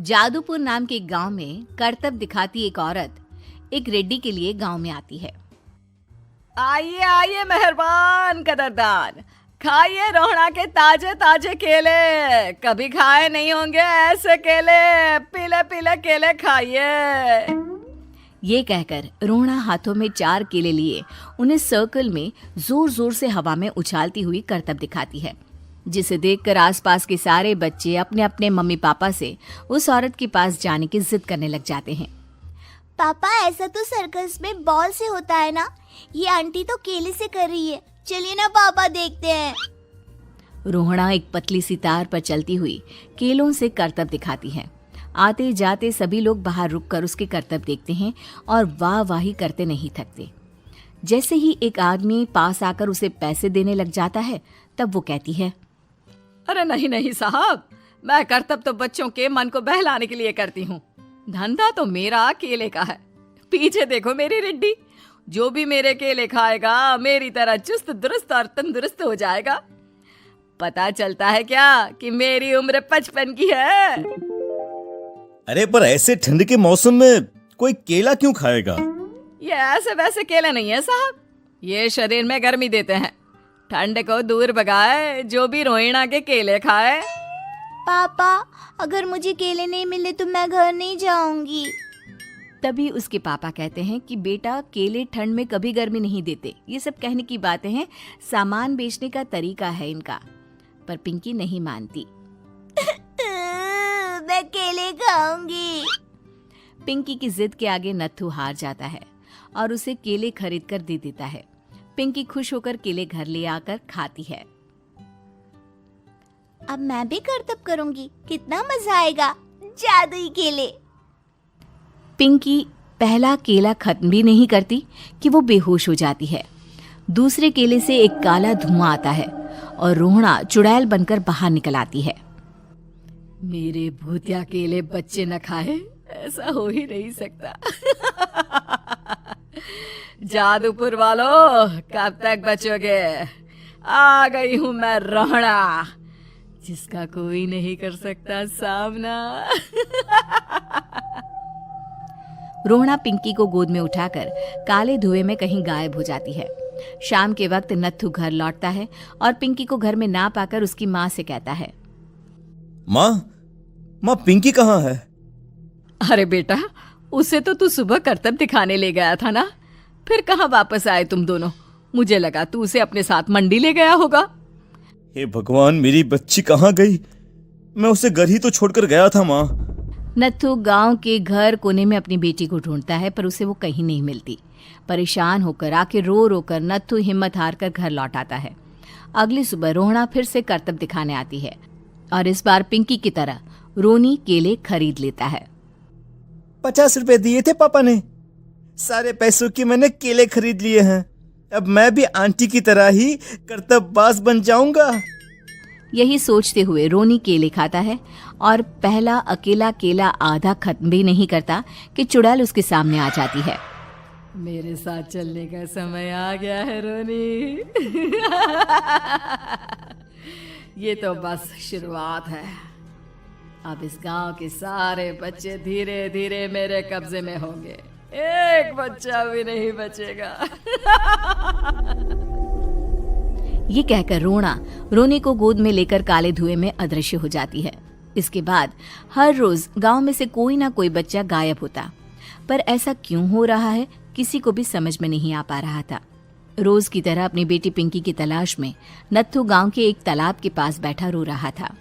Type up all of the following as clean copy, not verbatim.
जादूपुर नाम के एक गांव में करतब दिखाती एक औरत एक रेड्डी के लिए गांव में आती है। आइए आइए मेहरबान कदरदान, खाइए रोहड़ा के ताजे ताजे केले। कभी खाए नहीं होंगे ऐसे केले, पीले पीले केले खाइए। ये कहकर रोहड़ा हाथों में 4 केले लिए उन्हें सर्कल में जोर जोर से हवा में उछालती हुई करतब दिखाती है, जिसे देखकर आसपास के सारे बच्चे अपने अपने मम्मी पापा से उस औरत के पास जाने की जिद करने लग जाते हैं। पापा, ऐसा तो सर्कस में बॉल से होता है ना, ये आंटी तो केले से कर रही है। चलिए ना पापा, देखते हैं। रोहड़ा एक पतली सी तार पर चलती हुई केलों से करतब दिखाती है। आते जाते सभी लोग बाहर रुककर उसके करतब देखते हैं और वाह वाही करते नहीं थकते। जैसे ही एक आदमी पास आकर उसे पैसे देने लग जाता है, तब वो कहती है, अरे नहीं नहीं साहब, मैं करतब तो बच्चों के मन को बहलाने के लिए करती हूँ। धंधा तो मेरा केले का है। पीछे देखो मेरी रिड्डी, जो भी मेरे केले खाएगा मेरी तरह चुस्त दुरुस्त और तंदुरुस्त हो जाएगा। पता चलता है क्या कि मेरी उम्र 55 की है। अरे पर ऐसे ठंड के मौसम में कोई केला क्यों खाएगा? ये ऐसे वैसे केले नहीं है साहब, ये शरीर में गर्मी देते हैं, ठंड को दूर भगाए। जो भी रोहिणा के केले खाए। पापा, अगर मुझे केले नहीं मिले तो मैं घर नहीं जाऊंगी। तभी उसके पापा कहते हैं कि बेटा, केले ठंड में कभी गर्मी नहीं देते। ये सब कहने की बातें हैं, सामान बेचने का तरीका है इनका। पर पिंकी नहीं मानती। मैं केले खाऊंगी। पिंकी की जिद के आगे नत्थू हार जाता है और उसे केले खरीद कर दे देता है। पिंकी खुश होकर केले घर ले आकर खाती है। अब मैं भी करतब करूंगी, कितना मजा आएगा। जादुई केले। पिंकी पहला केला खत्म भी नहीं करती कि वो बेहोश हो जाती है। दूसरे केले से एक काला धुआं आता है और रोहड़ा चुड़ैल बनकर बाहर निकल आती है। मेरे भूतिया केले बच्चे न खाए, ऐसा हो ही नहीं सकता। जादूपुर वालों, कब तक बचोगे? आ गई हूं मैं रोहड़ा, जिसका कोई नहीं कर सकता सामना। रोहड़ा पिंकी को गोद में उठाकर काले धुएं में कहीं गायब हो जाती है। शाम के वक्त नत्थू घर लौटता है और पिंकी को घर में ना पाकर उसकी माँ से कहता है, माँ पिंकी कहाँ है? अरे बेटा, उसे तो तू सुबह करतब दिखाने ले गया था ना, फिर कहाँ वापस आए तुम दोनों? मुझे लगा तू उसे अपने साथ मंडी ले गया होगा। हे भगवान, मेरी बच्ची कहाँ गई? मैं उसे घर ही तो छोड़कर गया था माँ। नत्थू गांव के घर कोने में अपनी बेटी को ढूंढता है, पर उसे वो कहीं नहीं मिलती। परेशान होकर आखिर रो रो कर नत्थू हिम्मत हार कर घर लौट आता है। अगली सुबह रोहड़ा फिर से करतब दिखाने आती है और इस बार पिंकी की तरह रोनी केले खरीद लेता है। 50 रुपए दिए थे पापा ने, सारे पैसों की मैंने केले खरीद लिए हैं। अब मैं भी आंटी की तरह ही करतबबाज बन जाऊंगा। यही सोचते हुए रोनी केले खाता है और पहला अकेला केला आधा खत्म भी नहीं करता कि चुड़ैल उसके सामने आ जाती है। मेरे साथ चलने का समय आ गया है रोनी। ये तो बस शुरुआत है। अब इस गांव के सारे बच्चे धीरे धीरे मेरे कब्जे में होंगे, एक बच्चा भी नहीं बचेगा। ये कहकर रोना रोनी को गोद में लेकर काले धुएं में अदृश्य हो जाती है। इसके बाद हर रोज गांव में से कोई ना कोई बच्चा गायब होता, पर ऐसा क्यों हो रहा है किसी को भी समझ में नहीं आ पा रहा था। रोज की तरह अपनी बेटी पिंकी की तलाश में नत्थू गांव के एक तालाब के पास बैठा रो रहा था।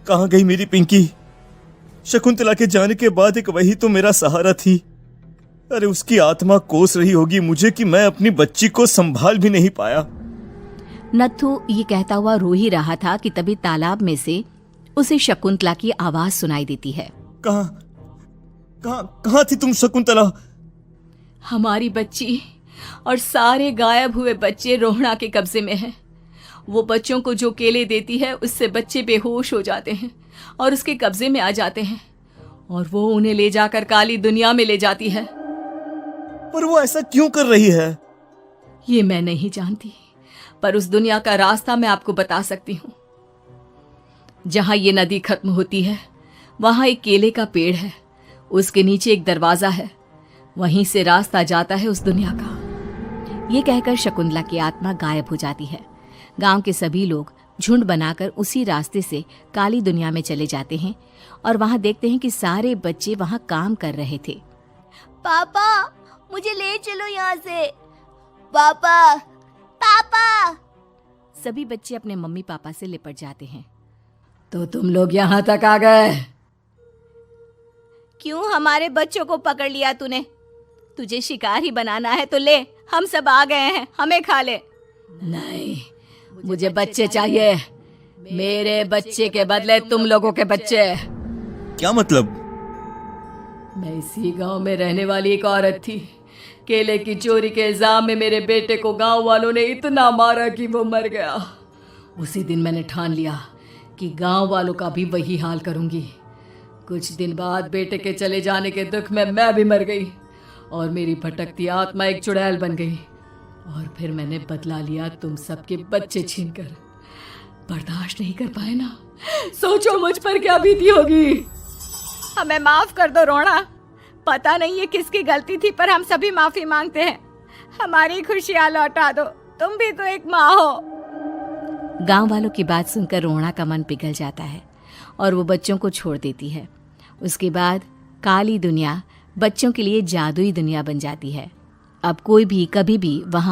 कहाँ गई मेरी पिंकी? शकुंतला के जाने के बाद एक वही तो मेरा सहारा थी। अरे उसकी आत्मा कोस रही होगी मुझे कि मैं अपनी बच्ची को संभाल भी नहीं पाया। नत्थू ये कहता हुआ रो ही रहा था कि तभी तालाब में से उसे शकुंतला की आवाज सुनाई देती है। कहाँ थी तुम शकुंतला? हमारी बच्ची और सारे गायब हुए बच्चे रोहड़ा के कब्जे में हैं। वो बच्चों को जो केले देती है उससे बच्चे बेहोश हो जाते हैं और उसके कब्जे में आ जाते हैं और वो उन्हें ले जाकर काली दुनिया में ले जाती है। पर वो ऐसा क्यों कर रही है? ये मैं नहीं जानती, पर उस दुनिया का रास्ता मैं आपको बता सकती हूँ। जहां ये नदी खत्म होती है वहां एक केले का पेड़ है, उसके नीचे एक दरवाजा है, वहीं से रास्ता जाता है उस दुनिया का। ये कहकर शकुंतला की आत्मा गायब हो जाती है। गांव के सभी लोग झुंड बनाकर उसी रास्ते से काली दुनिया में चले जाते हैं और वहां देखते हैं कि सारे बच्चे वहां काम कर रहे थे। पापा मुझे ले चलो यहाँ से। पापा पापा। सभी बच्चे अपने मम्मी पापा से लिपट जाते हैं। तो तुम लोग यहाँ तक आ गए? क्यों हमारे बच्चों को पकड़ लिया तूने? तुझे शिकार ही बनाना है तो ले, हम सब आ गए हैं, हमें खा ले। नहीं, मुझे बच्चे चाहिए। मेरे बच्चे के बदले तुम लोगों के बच्चे। क्या मतलब? मैं इसी गांव में रहने वाली एक औरत थी। केले की चोरी के इल्जाम में मेरे बेटे को गांव वालों ने इतना मारा कि वो मर गया। उसी दिन मैंने ठान लिया कि गांव वालों का भी वही हाल करूंगी। कुछ दिन बाद बेटे के चले जाने के दुख में मैं भी मर गई और मेरी भटकती आत्मा एक चुड़ैल बन गई। और फिर मैंने बदला लिया तुम सबके बच्चे छीनकर। बर्दाश्त नहीं कर पाए ना? सोचो मुझ पर क्या बीती होगी। हमें माफ कर दो रोना। पता नहीं ये किसकी गलती थी, पर हम सभी माफी मांगते हैं। हमारी खुशियां लौटा दो, तुम भी तो एक माँ हो। गांव वालों की बात सुनकर रोना का मन पिघल जाता है और वो बच्चों को छोड़ देती है। उसके बाद काली दुनिया बच्चों के लिए जादुई दुनिया बन जाती है। अब कोई भी कभी भी वहां